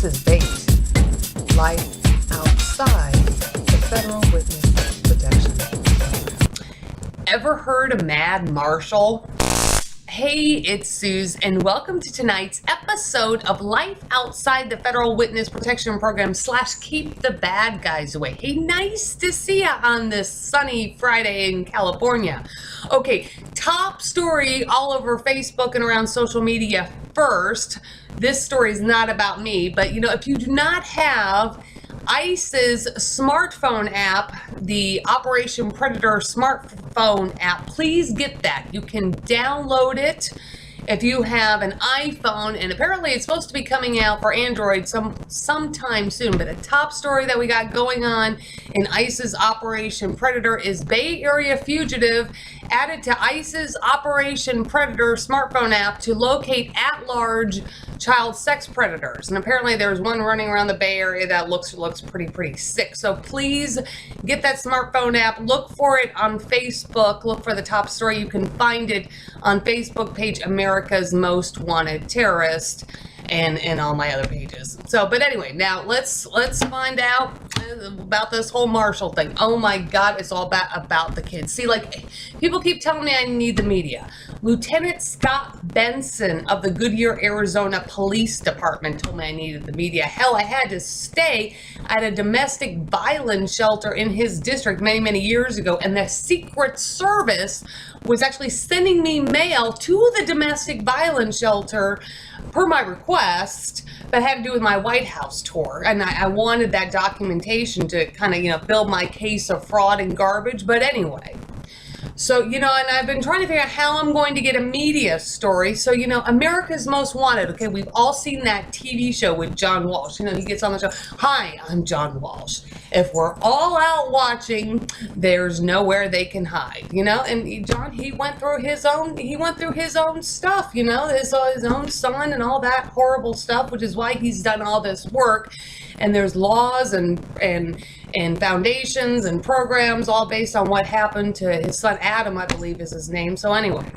is bait. Life outside the Federal Witness Protection Program. Ever heard of Mad Marshal? Hey, it's Suze, and welcome to tonight's episode of Life Outside the Federal Witness Protection Program / Keep the Bad Guys Away. Hey, nice to see you on this sunny Friday in California. Okay, top story all over Facebook and around social media first. This story is not about me, but if you do not have ICE's smartphone app, the Operation Predator smartphone app, please get that. You can download it if you have an iPhone, and apparently it's supposed to be coming out for Android sometime soon. But the top story that we got going on in ICE's Operation Predator is Bay Area fugitive added to ICE's Operation Predator smartphone app to locate at-large child sex predators. And apparently there's one running around the Bay Area that looks pretty sick. So please get that smartphone app. Look for it on Facebook. Look for the top story. You can find it on Facebook page America's Most Wanted Terrorist and all my other pages. So, but anyway, now let's find out about this whole Marshall thing. Oh my God, it's all about the kids. See, like, people keep telling me I need the media. Lieutenant Scott Benson of the Goodyear, Arizona Police Department told me I needed the media. Hell, I had to stay at a domestic violence shelter in his district many years ago, and the Secret Service was actually sending me mail to the domestic violence shelter per my request, that had to do with my White House tour. And I wanted that documentation to kind of, build my case of fraud and garbage. But anyway, so, and I've been trying to figure out how I'm going to get a media story. So, America's Most Wanted. Okay, we've all seen that TV show with John Walsh. He gets on the show. Hi, I'm John Walsh. If we're all out watching, there's nowhere they can hide. And John, he went through his own stuff. His own son and all that horrible stuff, which is why he's done all this work. And there's laws and foundations and programs all based on what happened to his son Adam, I believe is his name. So anyway,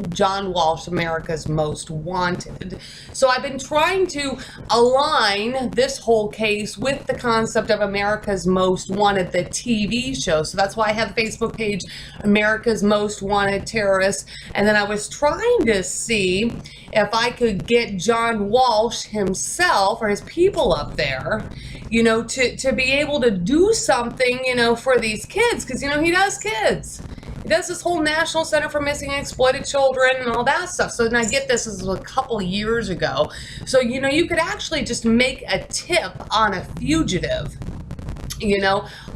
John Walsh, America's Most Wanted. So I've been trying to align this whole case with the concept of America's Most Wanted, the TV show. So that's why I have the Facebook page, America's Most Wanted Terrorists. And then I was trying to see if I could get John Walsh himself or his people up there, to be able to do something, for these kids. Because, he does kids. He does this whole National Center for Missing and Exploited Children and all that stuff. So, and I get this is a couple years ago. So, you could actually just make a tip on a fugitive,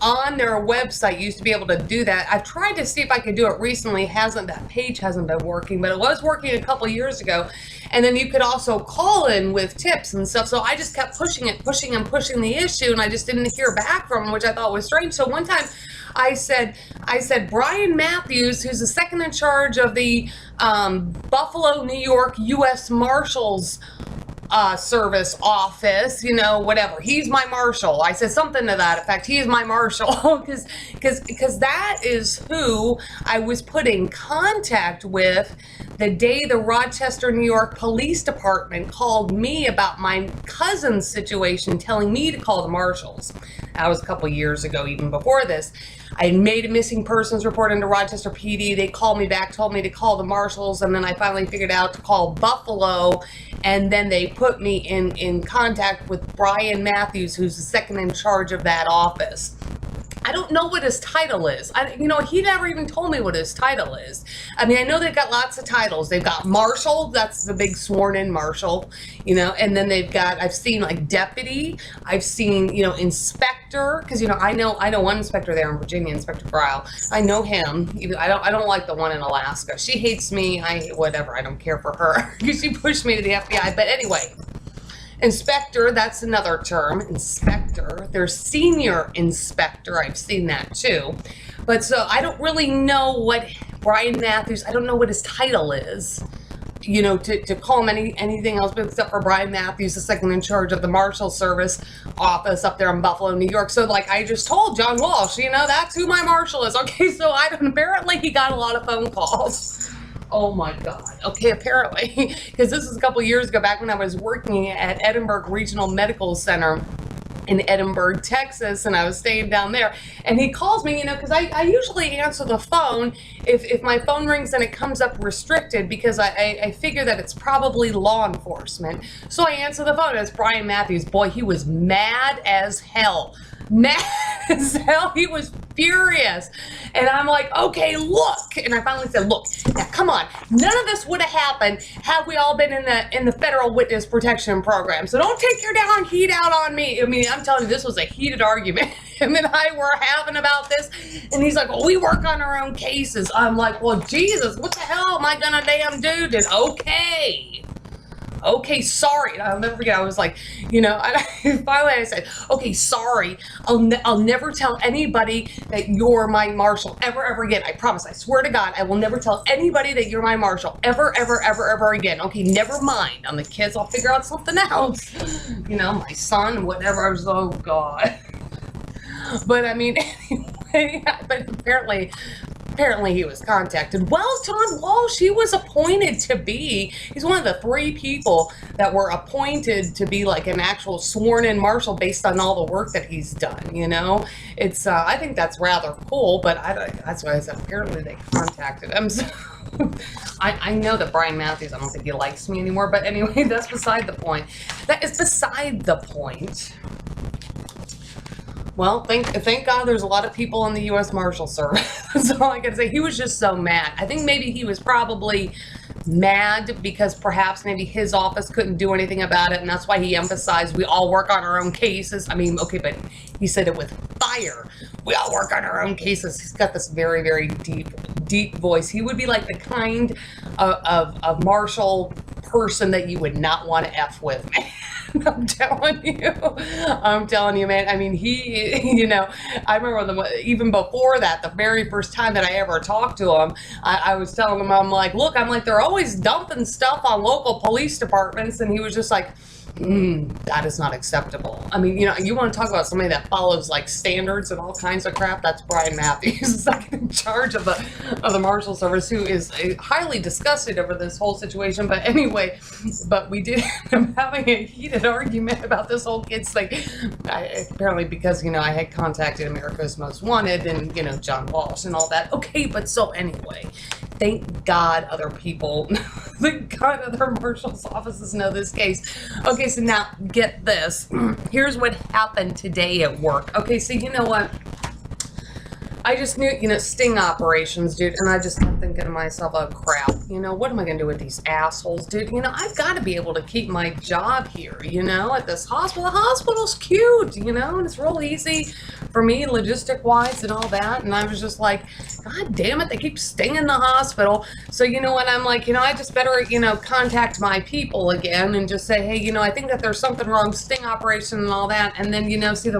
on their website. You used to be able to do that. I've tried to see if I could do it recently. That page hasn't been working, but it was working a couple years ago. And then you could also call in with tips and stuff. So I just kept pushing the issue, and I just didn't hear back from him, which I thought was strange. So one time I said, Brian Matthews, who's the second in charge of the Buffalo, New York, US Marshals Service office, whatever. He's my marshal. I said something to that effect. He is my marshal because that is who I was put in contact with the day the Rochester, New York Police Department called me about my cousin's situation, telling me to call the marshals. That was a couple years ago, even before this. I made a missing persons report into Rochester PD. They called me back, told me to call the marshals, and then I finally figured out to call Buffalo, and then they put me in contact with Brian Matthews, who's the second in charge of that office. I don't know what his title is. He never even told me what his title is. I mean, I know they've got lots of titles. They've got marshal, that's the big sworn-in marshal, and then they've got, I've seen like deputy, I've seen, inspector, because I know one inspector there in Virginia, Inspector Gryle. I know him. I don't like the one in Alaska. She hates me. Whatever. I don't care for her because she pushed me to the FBI. But anyway. Inspector, that's another term, inspector. There's senior inspector, I've seen that too. But so I don't really know what Brian Matthews, I don't know what his title is, to call him anything else except for Brian Matthews, the second in charge of the Marshal Service office up there in Buffalo, New York. So like I just told John Walsh, that's who my marshal is. Okay, so apparently he got a lot of phone calls. Oh my God. Okay, apparently, because this is a couple years ago, back when I was working at Edinburgh Regional Medical Center in Edinburgh, Texas, and I was staying down there. And he calls me, because I usually answer the phone if my phone rings and it comes up restricted, because I figure that it's probably law enforcement. So I answer the phone. It's Brian Matthews. Boy, he was mad as hell. Mad as hell. He was furious. And I'm like, okay, look. And I finally said, look, now come on. None of this would have happened had we all been in the federal witness protection program. So don't take your down heat out on me. I mean, I'm telling you, this was a heated argument. Him and I were having about this. And he's like, well, we work on our own cases. I'm like, well, Jesus, what the hell am I gonna damn do? Then okay, sorry. And I'll never forget, I was like, finally I said, okay, sorry. I'll never tell anybody that you're my marshal ever again. I promise. I swear to God, I will never tell anybody that you're my marshal ever again. Okay, never mind. On the kids, I'll figure out something else. My son, whatever. I was, oh God. But I mean, anyway, but apparently he was contacted. Well, John Walsh, he was appointed to be, he's one of the 3 people that were appointed to be like an actual sworn-in marshal based on all the work that he's done, It's, I think that's rather cool, but that's why I said apparently they contacted him. So I know that Brian Matthews, I don't think he likes me anymore, but anyway, that's beside the point. That is beside the point. Well, thank God there's a lot of people in the US Marshal Service. That's all I can say. He was just so mad. I think maybe he was probably mad because perhaps maybe his office couldn't do anything about it, and that's why he emphasized we all work on our own cases. I mean, okay, but he said it with fire. We all work on our own cases. He's got this very, very deep voice. He would be like the kind of marshal person that you would not want to F with, man. I'm telling you, man. I mean, he, I remember even before that, the very first time that I ever talked to him, I was telling him, I'm like, they're always dumping stuff on local police departments. And he was just like, that is not acceptable. I mean, you want to talk about somebody that follows like standards and all kinds of crap? That's Brian Matthews, second in charge of the Marshal Service, who is highly disgusted over this whole situation. But anyway, we did end up having a heated argument about this whole kids thing. Apparently because, I had contacted America's Most Wanted and, John Walsh and all that. Okay, but so anyway, thank God other people, thank God other marshal's offices know this case. Okay, so now get this. Here's what happened today at work. Okay, so you know what? I just knew, sting operations, dude, and I just kept thinking to myself, oh crap, what am I going to do with these assholes, dude? I've got to be able to keep my job here, at this hospital. The hospital's cute, and it's real easy for me, logistic-wise and all that, and I was just like, God damn it, they keep stinging the hospital. So, what, I'm like, I just better, contact my people again and just say, hey, I think that there's something wrong, sting operation and all that, and then, see,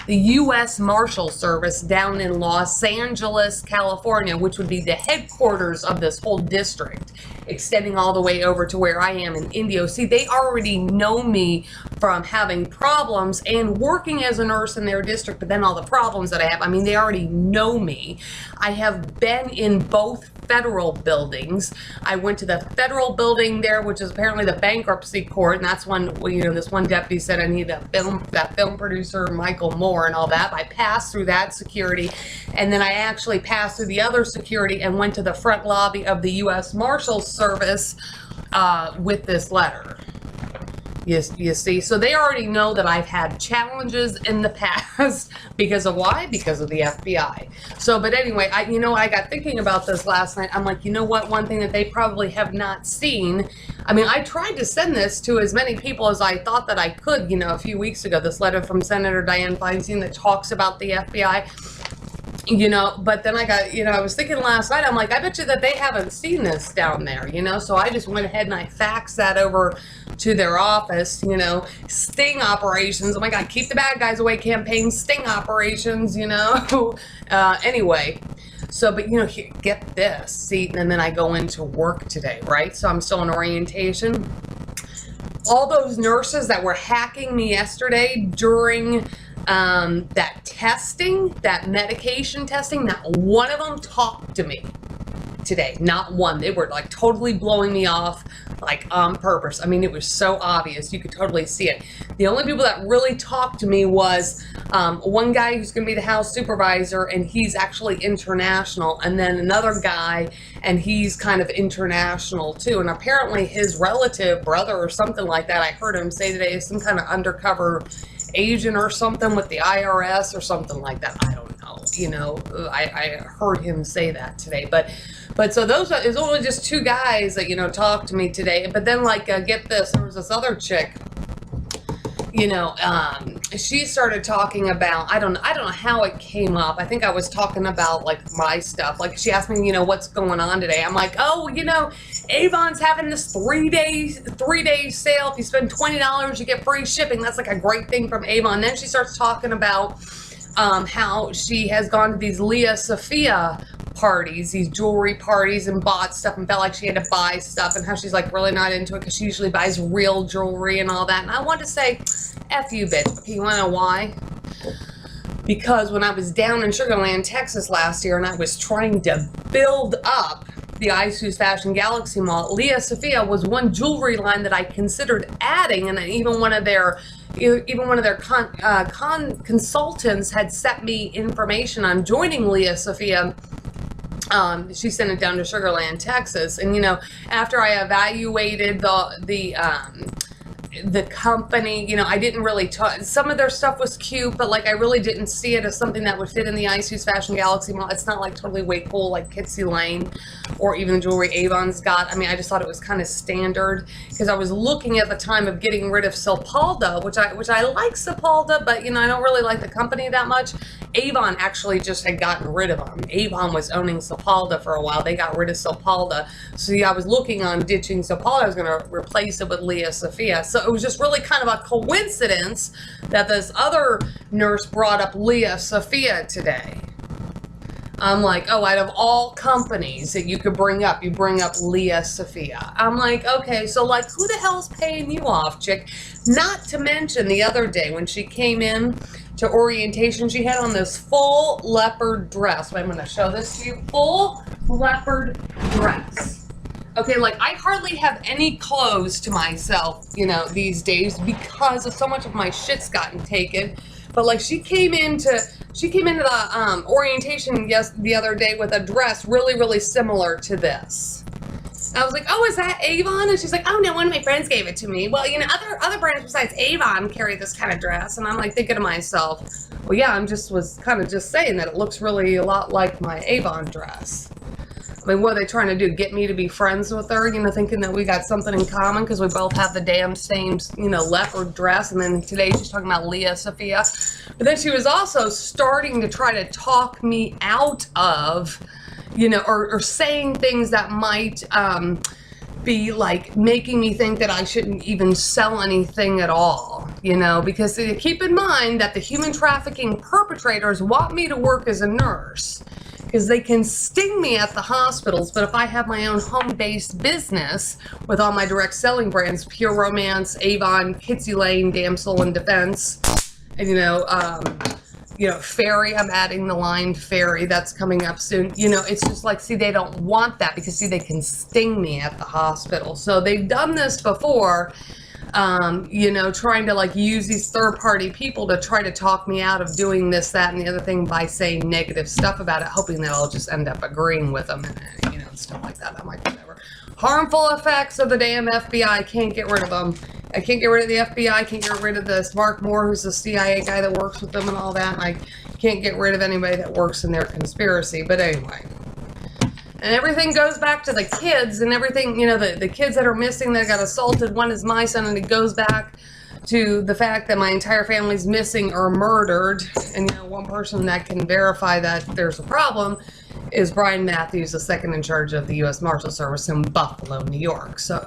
the US Marshal Service down in Los Angeles, California, which would be the headquarters of this whole district, extending all the way over to where I am in Indio. See, they already know me from having problems and working as a nurse in their district, but then all the problems that I have, I mean, they already know me. I have been in both federal buildings. I went to the federal building there, which is apparently the bankruptcy court, and that's when, this one deputy said I need that film producer, Michael Moore, and all that. I passed through that security, and then I actually passed through the other security and went to the front lobby of the US Marshal Service with this letter. You see, so they already know that I've had challenges in the past because of why? Because of the FBI. So, but anyway, I got thinking about this last night. I'm like, what? One thing that they probably have not seen. I mean, I tried to send this to as many people as I thought that I could, a few weeks ago, this letter from Senator Dianne Feinstein that talks about the FBI. But then I got, I was thinking last night, I'm like, I bet you that they haven't seen this down there, so I just went ahead and I faxed that over to their office, sting operations. Oh my God, keep the bad guys away campaign, sting operations, anyway. So, but here, get this, see, and then I go into work today, right? So I'm still in orientation. All those nurses that were hacking me yesterday during that testing, that medication testing, not one of them talked to me today. Not one. They were like totally blowing me off, like on purpose. I mean, it was so obvious. You could totally see it. The only people that really talked to me was one guy who's going to be the house supervisor, and he's actually international, and then another guy, and he's kind of international too. And apparently his relative, brother or something like that, I heard him say today, is some kind of undercover agent or something with the IRS or something like that. I don't know. You know, I heard him say that today. But so those is only just two guys that, you know, talked to me today. But then, like, get this, there was this other chick, you know, she started talking about, I don't know how it came up. I think I was talking about, like, my stuff. Like, she asked me, you know, what's going on today. I'm like, oh, you know, Avon's having this three-day sale. If you spend $20, you get free shipping. That's like a great thing from Avon. Then she starts talking about how she has gone to these Leah Sophia parties, these jewelry parties, and bought stuff and felt like she had to buy stuff, and how she's like really not into it because she usually buys real jewelry and all that. And I want to say, F you, bitch. Okay, you want to know why? Because when I was down in Sugar Land, Texas last year, and I was trying to build up the ISU's Fashion Galaxy Mall, Leah Sophia was one jewelry line that I considered adding, and even one of their consultants had sent me information on joining Leah Sophia. She sent it down to Sugar Land, Texas, and you know, after I evaluated the company, you know, I didn't really talk. Some of their stuff was cute, but like I really didn't see it as something that would fit in the ISU's Fashion Galaxy Mall. It's not like totally way cool like Kitsy Lane or even the jewelry Avon's got. I mean, I just thought it was kind of standard because I was looking at the time of getting rid of Sepalda, which I like Sepalda, but you know, I don't really like the company that much. Avon actually just had gotten rid of them. Avon was owning Sepalda for a while. They got rid of Sepalda. So yeah, I was looking on ditching Sepalda. I was going to replace it with Leah Sophia. So it was just really kind of a coincidence that this other nurse brought up Leah Sophia today. I'm like, oh, out of all companies that you could bring up, you bring up Leah Sophia. I'm like, okay, so like, who the hell's paying you off, chick? Not to mention the other day when she came in to orientation, she had on this full leopard dress. Wait, I'm going to show this to you. Full leopard dress. Okay, like I hardly have any clothes to myself, you know, these days because of so much of my shit's gotten taken. But like she came into the orientation the other day with a dress really similar to this. I was like, oh, is that Avon? And she's like, oh no, one of my friends gave it to me. Well, you know, other brands besides Avon carry this kind of dress. And I'm like thinking to myself, well, yeah, was kind of just saying that it looks really a lot like my Avon dress. I mean, what are they trying to do? Get me to be friends with her? You know, thinking that we got something in common because we both have the damn same, you know, leopard dress. And then today she's talking about Leah Sophia. But then she was also starting to try to talk me out of, you know, or saying things that might be like making me think that I shouldn't even sell anything at all, you know, because keep in mind that the human trafficking perpetrators want me to work as a nurse because they can sting me at the hospitals, but if I have my own home-based business with all my direct selling brands, Pure Romance, Avon, Kitsy Lane, Damsel in Defense, and you know, Fairy, I'm adding the line Fairy, that's coming up soon. You know, it's just like, see, they don't want that because, see, they can sting me at the hospital. So they've done this before, you know, trying to like use these third-party people to try to talk me out of doing this, that, and the other thing by saying negative stuff about it, hoping that I'll just end up agreeing with them and, you know, stuff like that. I'm like, whatever. Harmful effects of the damn FBI. I can't get rid of them. I can't get rid of the FBI. I can't get rid of this Mark Moore, who's the CIA guy that works with them and all that. And I can't get rid of anybody that works in their conspiracy. But anyway. And everything goes back to the kids and everything, you know, the kids that are missing that got assaulted. One is my son, and it goes back to the fact that my entire family's missing or murdered. And, you know, one person that can verify that there's a problem is Brian Matthews, the second in charge of the US Marshal Service in Buffalo, New York. So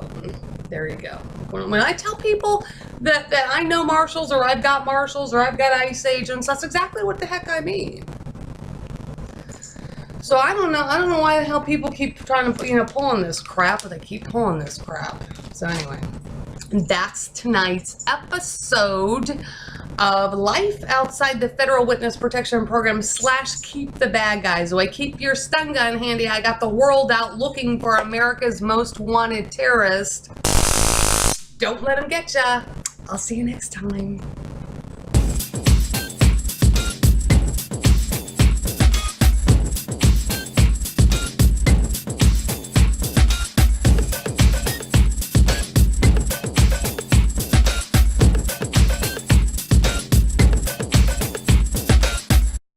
there you go. When I tell people that I know marshals or I've got marshals or I've got ICE agents, that's exactly what the heck I mean. So I don't know why the hell people keep trying to, you know, pulling this crap, but they keep pulling this crap. So anyway, that's tonight's episode. of Life Outside the Federal Witness Protection Program / Keep the Bad Guys Away. Keep your stun gun handy. I got the world out looking for America's most wanted terrorist. Don't let them get ya. I'll see you next time.